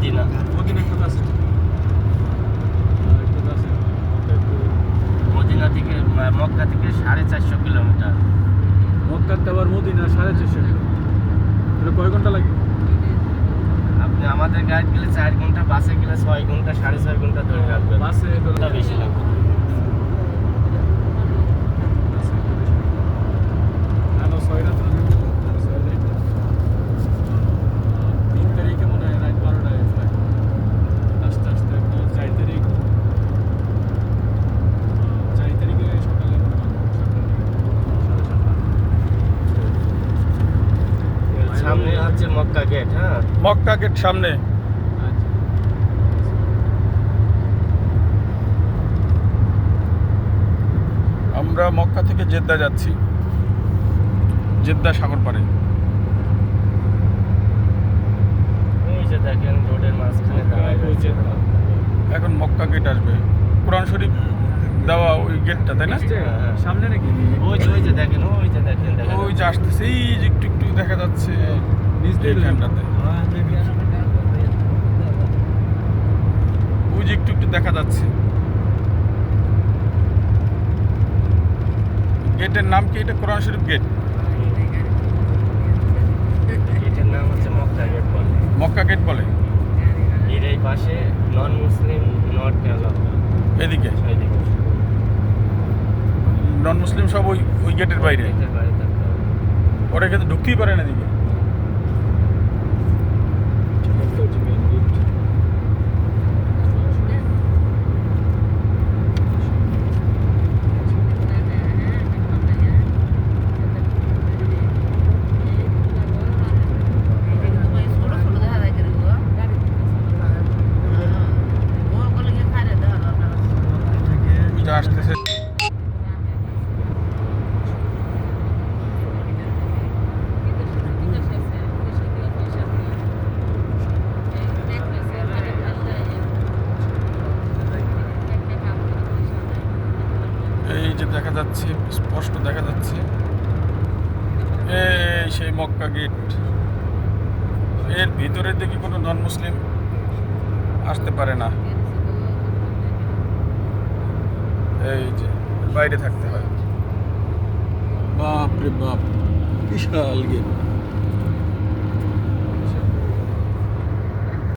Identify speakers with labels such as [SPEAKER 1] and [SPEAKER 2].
[SPEAKER 1] Medina.
[SPEAKER 2] Medina একটু কাছে, একটু কাছে।
[SPEAKER 1] মদিনা থেকে মক্কা থেকে 450 কিলোমিটার।
[SPEAKER 2] মক্কাতে আবার মদিনা 450 কিলো। এটা কয় ঘন্টা লাগে?
[SPEAKER 1] আপনি আমাদের গাইড গেলে 4 ঘন্টা, বাসে গেলে 6 ঘন্টা, 6.5 ঘন্টা ধরে রাখবেন।
[SPEAKER 2] বাসে
[SPEAKER 1] ঘন্টা বেশি লাগবে।
[SPEAKER 2] না না 6 রাত লাগে। 6 রাত। 3 তারিখে মনে হয় রাত 12টায় ফ্লাইট। আস্তে আস্তে একদম 4 তারিখে সকালে মনে হয় 7:30।
[SPEAKER 1] সামনে হচ্ছে মক্কা গেট। হ্যাঁ,
[SPEAKER 3] মক্কা গেট সামনে।
[SPEAKER 2] আচ্ছা।
[SPEAKER 3] আমরা মক্কা থেকে জেদ্দা যাচ্ছি, জেদ্দা সাগর পাড়ে।
[SPEAKER 1] এই যে দেখেন রোডের মাঝখানে দাঁড়ায় রয়েছে।
[SPEAKER 3] এখন মক্কা গেট আসবে, কোরআন শরীফ দেওয়া ওই গেটটা, তাই না?
[SPEAKER 2] সামনে নাকি?
[SPEAKER 1] ওই যে দেখেন, ওই যে দেখেন।
[SPEAKER 3] ওই যে আসতেছে, এই যে একটু একটু দেখা যাচ্ছে
[SPEAKER 2] নিচ দিয়ে
[SPEAKER 3] এইখানটাতে, ওই যে একটু একটু দেখা যাচ্ছে। গেটের নাম কি? এটা কোরআন শরীফ গেট।
[SPEAKER 1] এটার নাম হচ্ছে মক্কা গেট বলে।
[SPEAKER 3] মক্কা গেট বলে।
[SPEAKER 1] এর এই পাশে নন মুসলিম নট অ্যালাউড।
[SPEAKER 3] এদিকে
[SPEAKER 1] এইদিকে
[SPEAKER 3] নন মুসলিম সব ওই ওই গেটের বাইরে,
[SPEAKER 1] গেটের বাইরে থাকতে হবে।
[SPEAKER 3] ওরা কিন্তু ঢুকতেই পারে না এদিকে। ওইটা আসতেছে। এই যে দেখা যাচ্ছে, স্পষ্ট দেখা যাচ্ছে, এই সেই মক্কা গেট। এর ভিতরের দিকে কোনো নন মুসলিম আসতে পারে না, এই যে বাইরে থাকতে হয়। বাপ রে বাপ, বিশাল গেট।